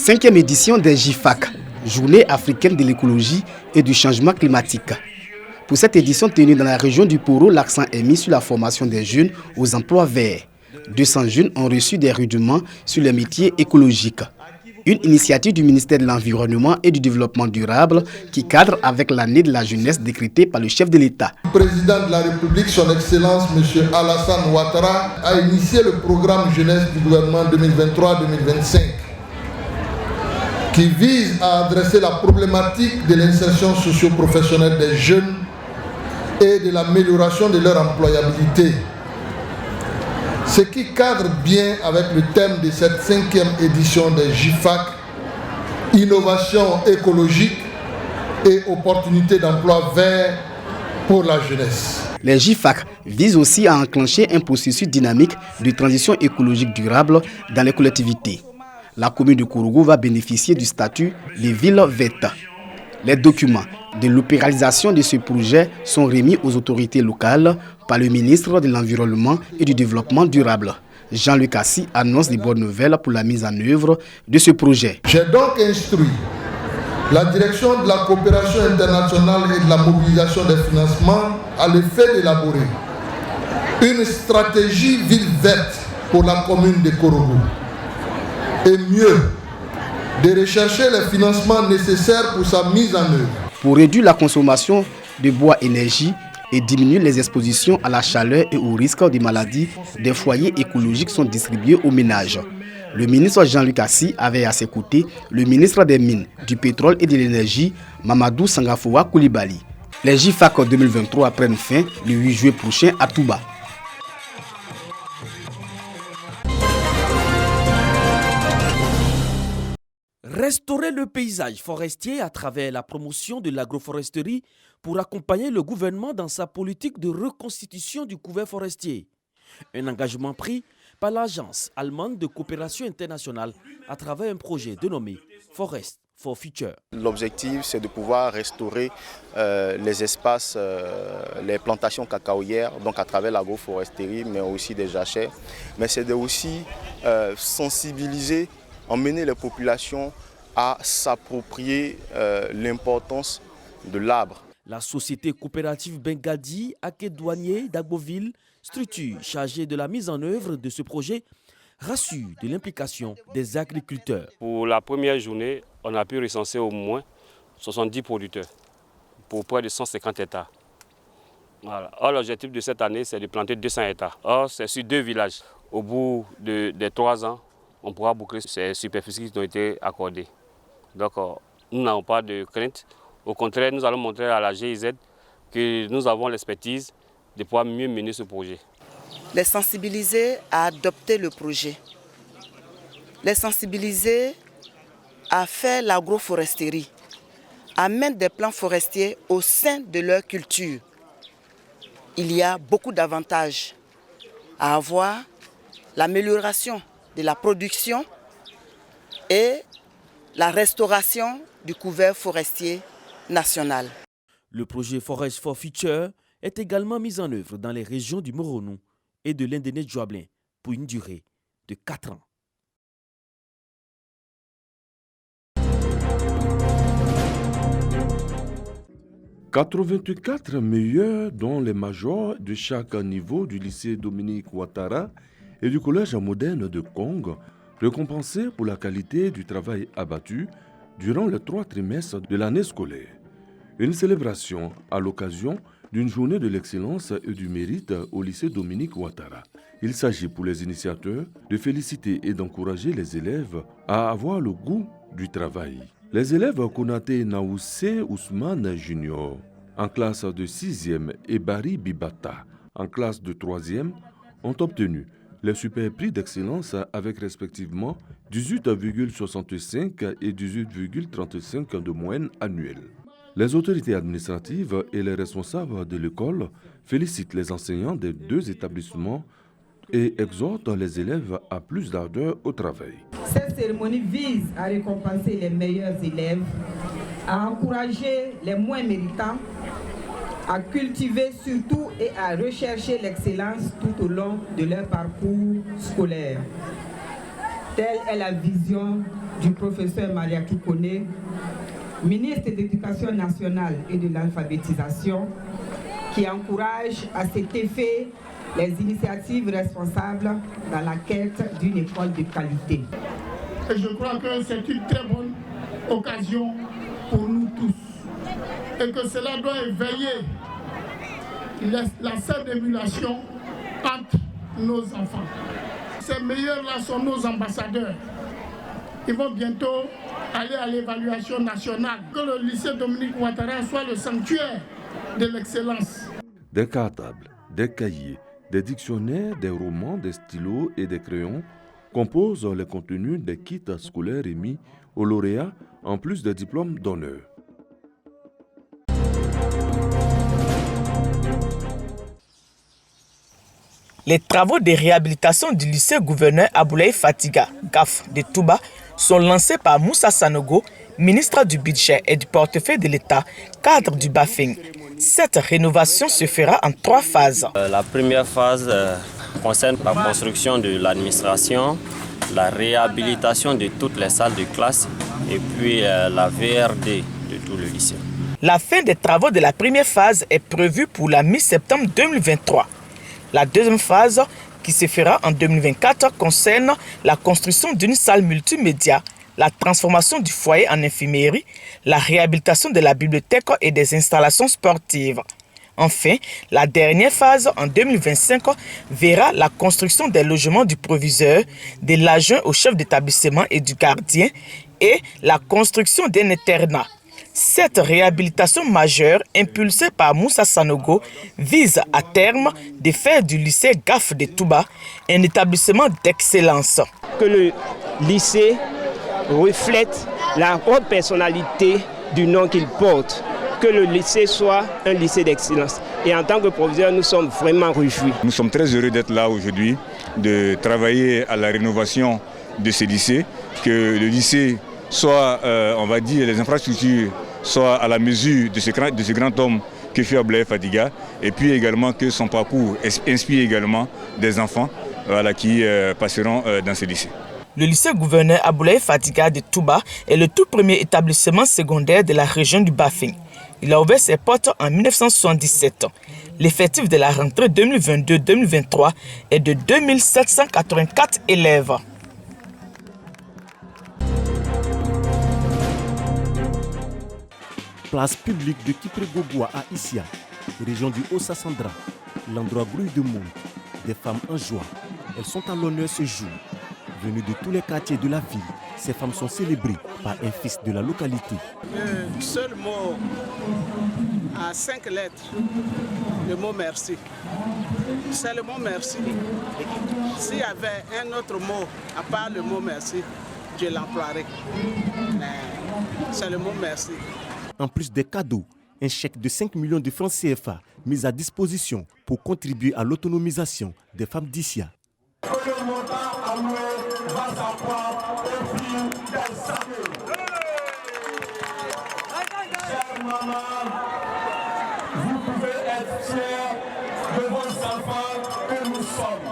5e édition des JIFAC, Journée africaine de l'écologie et du changement climatique. Pour cette édition tenue dans la région du Poro, l'accent est mis sur la formation des jeunes aux emplois verts. 200 jeunes ont reçu des rudiments sur les métiers écologiques. Une initiative du ministère de l'Environnement et du Développement durable qui cadre avec l'année de la jeunesse décrétée par le chef de l'État. Le président de la République, son Excellence M. Alassane Ouattara, a initié le programme jeunesse du gouvernement 2023-2025 qui vise à adresser la problématique de l'insertion socio-professionnelle des jeunes et de l'amélioration de leur employabilité. Ce qui cadre bien avec le thème de cette 5e édition des JIFAC, innovation écologique et opportunités d'emploi vert pour la jeunesse. Les JIFAC visent aussi à enclencher un processus dynamique de transition écologique durable dans les collectivités. La commune de Kourougou va bénéficier du statut de ville verte. Les documents de l'opéralisation de ce projet sont remis aux autorités locales par le ministre de l'Environnement et du Développement durable. Jean-Luc Assis annonce des bonnes nouvelles pour la mise en œuvre de ce projet. J'ai donc instruit la direction de la coopération internationale et de la mobilisation des financements à l'effet d'élaborer une stratégie ville verte pour la commune de Kourougou. Et mieux, de rechercher les financements nécessaires pour sa mise en œuvre. Pour réduire la consommation de bois énergie et diminuer les expositions à la chaleur et au risque de maladies, des foyers écologiques sont distribués aux ménages. Le ministre Jean-Luc Assis avait à ses côtés le ministre des Mines, du Pétrole et de l'Énergie, Mamadou Sangafoua Koulibaly. Les JIFAC 2023 prennent fin le 8 juillet prochain à Touba. Restaurer le paysage forestier à travers la promotion de l'agroforesterie pour accompagner le gouvernement dans sa politique de reconstitution du couvert forestier. Un engagement pris par l'agence allemande de coopération internationale à travers un projet dénommé Forest for Future. L'objectif, c'est de pouvoir restaurer les espaces, les plantations cacaoyères, donc à travers l'agroforesterie, mais aussi des jachères. Mais c'est aussi sensibiliser, emmener les populations à s'approprier l'importance de l'arbre. La société coopérative Bengadi Aké-Douanier d'Agboville, structure chargée de la mise en œuvre de ce projet, rassure de l'implication des agriculteurs. Pour la première journée, on a pu recenser au moins 70 producteurs pour près de 150 hectares. Voilà. Or, l'objectif de cette année, c'est de planter 200 hectares. Or, c'est sur 2 villages. Au bout des 3 ans, on pourra boucler ces superficies qui ont été accordées. Donc, nous n'avons pas de crainte. Au contraire, nous allons montrer à la GIZ que nous avons l'expertise de pouvoir mieux mener ce projet. Les sensibiliser à adopter le projet. Les sensibiliser à faire l'agroforesterie, à mettre des plans forestiers au sein de leur culture. Il y a beaucoup d'avantages à avoir l'amélioration de la production et la restauration du couvert forestier national. Le projet Forest for Future est également mis en œuvre dans les régions du Moronou et de l'Indéné-Djoablin pour une durée de 4 ans. « 84 meilleurs, dont les majors de chaque niveau du lycée Dominique Ouattara et du collège moderne de Kong, récompensés pour la qualité du travail abattu durant les 3 trimestres de l'année scolaire. Une célébration à l'occasion d'une journée de l'excellence et du mérite au lycée Dominique Ouattara. Il s'agit pour les initiateurs de féliciter et d'encourager les élèves à avoir le goût du travail. Les élèves Konaté Naoussé Ousmane Junior, en classe de 6e, et Barry Bibata, en classe de 3e, ont obtenu les super prix d'excellence avec respectivement 18,65 et 18,35 de moyenne annuelle. Les autorités administratives et les responsables de l'école félicitent les enseignants des 2 établissements et exhortent les élèves à plus d'ardeur au travail. Cette cérémonie vise à récompenser les meilleurs élèves, à encourager les moins méritants, à cultiver surtout et à rechercher l'excellence tout au long de leur parcours scolaire. Telle est la vision du professeur Maria Kikone, ministre de l'Éducation nationale et de l'alphabétisation, qui encourage à cet effet les initiatives responsables dans la quête d'une école de qualité. Et je crois que c'est une très bonne occasion pour nous tous et que cela doit éveiller la saine émulation entre nos enfants. Ces meilleurs-là sont nos ambassadeurs. Ils vont bientôt aller à l'évaluation nationale. Que le lycée Dominique Ouattara soit le sanctuaire de l'excellence. Des cartables, des cahiers, des dictionnaires, des romans, des stylos et des crayons composent les contenus des kits scolaires émis aux lauréats en plus des diplômes d'honneur. Les travaux de réhabilitation du lycée gouverneur Aboulaye Fatiga, GAF de Touba, sont lancés par Moussa Sanogo, ministre du Budget et du Portefeuille de l'État, cadre du BAFING. Cette rénovation se fera en 3 phases. La première phase concerne la construction de l'administration, la réhabilitation de toutes les salles de classe et puis la VRD de tout le lycée. La fin des travaux de la première phase est prévue pour la mi-septembre 2023. La deuxième phase, qui se fera en 2024, concerne la construction d'une salle multimédia, la transformation du foyer en infirmerie, la réhabilitation de la bibliothèque et des installations sportives. Enfin, la dernière phase, en 2025, verra la construction des logements du proviseur, de l'adjoint au chef d'établissement et du gardien, et la construction d'un internat. Cette réhabilitation majeure, impulsée par Moussa Sanogo, vise à terme de faire du lycée GAF de Touba un établissement d'excellence. Que le lycée reflète la haute personnalité du nom qu'il porte. Que le lycée soit un lycée d'excellence. Et en tant que proviseur, nous sommes vraiment réjouis. Nous sommes très heureux d'être là aujourd'hui, de travailler à la rénovation de ce lycée, que le lycée soit, on va dire, les infrastructures soient à la mesure de ce grand homme que fut Aboulaye Fatiga, et puis également que son parcours inspire également des enfants qui passeront dans ce lycée. Le lycée gouverneur Aboulaye Fatiga de Touba est le tout premier établissement secondaire de la région du Bafing. Il a ouvert ses portes en 1977. L'effectif de la rentrée 2022-2023 est de 2784 élèves. Place publique de Kipré-Gogoua à Issia, région du Haut-Sassandra, l'endroit grouille de monde, des femmes en joie. Elles sont à l'honneur ce jour. Venues de tous les quartiers de la ville, ces femmes sont célébrées par un fils de la localité. Le seul mot à 5 lettres, le mot merci. C'est le mot merci. S'il y avait un autre mot à part le mot merci, je l'emploierais. C'est le mot merci. En plus des cadeaux, un chèque de 5 millions de francs CFA mis à disposition pour contribuer à l'autonomisation des femmes d'Issia.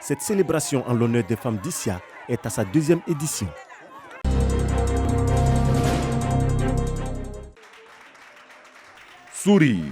Cette célébration en l'honneur des femmes d'Issia est à sa 2e édition. Sourire,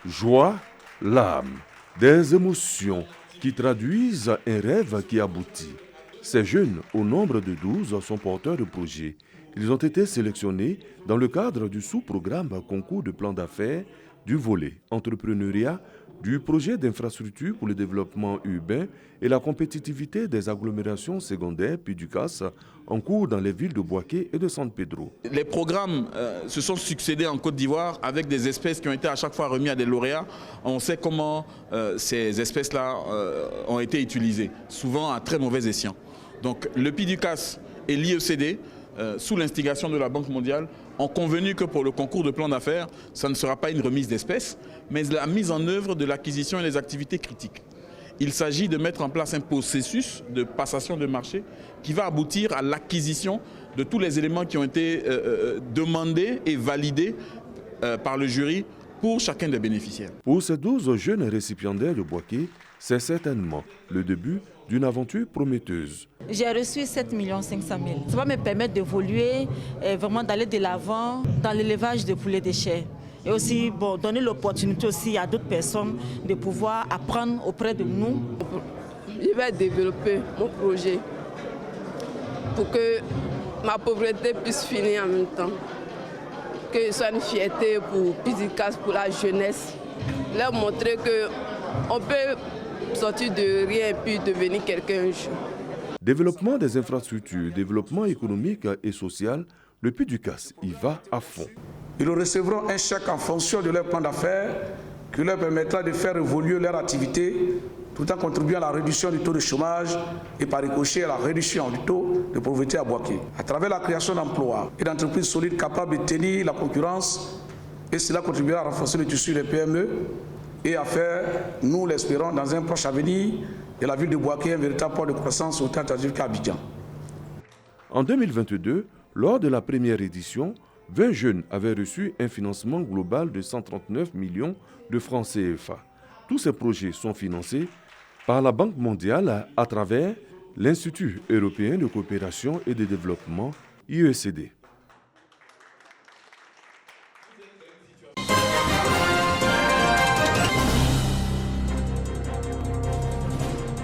joie, larmes, des émotions qui traduisent un rêve qui aboutit. Ces jeunes, au nombre de 12, sont porteurs de projets. Ils ont été sélectionnés dans le cadre du sous-programme concours de plan d'affaires du volet entrepreneuriat, du projet d'infrastructure pour le développement urbain et la compétitivité des agglomérations secondaires PIDUCAS en cours dans les villes de Bouaké et de San Pedro. Les programmes se sont succédés en Côte d'Ivoire avec des espèces qui ont été à chaque fois remis à des lauréats. On sait comment ces espèces-là ont été utilisées, souvent à très mauvais escient. Donc le PIDUCAS et l'IECD, sous l'instigation de la Banque mondiale, ont convenu que pour le concours de plan d'affaires, ça ne sera pas une remise d'espèces, mais la mise en œuvre de l'acquisition et des activités critiques. Il s'agit de mettre en place un processus de passation de marché qui va aboutir à l'acquisition de tous les éléments qui ont été demandés et validés par le jury pour chacun des bénéficiaires. Pour ces 12 jeunes récipiendaires de Bouaké, c'est certainement le début d'une aventure prometteuse. J'ai reçu 7 500 000. Ça va me permettre d'évoluer et vraiment d'aller de l'avant dans l'élevage de poulets de chair. Et aussi donner l'opportunité aussi à d'autres personnes de pouvoir apprendre auprès de nous. Je vais développer mon projet pour que ma pauvreté puisse finir en même temps. Que ce soit une fierté pour Pizicas, pour la jeunesse. Leur montrer qu'on peut sortir de rien et puis devenir quelqu'un un jour. Développement des infrastructures, développement économique et social, le PUDUCAS y va à fond. Ils recevront un chèque en fonction de leur plan d'affaires qui leur permettra de faire évoluer leur activité tout en contribuant à la réduction du taux de chômage et par ricochet à la réduction du taux de pauvreté à Bouaké. À travers la création d'emplois et d'entreprises solides capables de tenir la concurrence, et cela contribuera à renforcer le tissu des PME et à faire, nous l'espérons, dans un proche avenir, de la ville de Bouaké un véritable port de croissance autant attractif qu'Abidjan. En 2022, lors de la première édition, 20 jeunes avaient reçu un financement global de 139 millions de francs CFA. Tous ces projets sont financés par la Banque mondiale à travers l'Institut européen de coopération et de développement, IECD.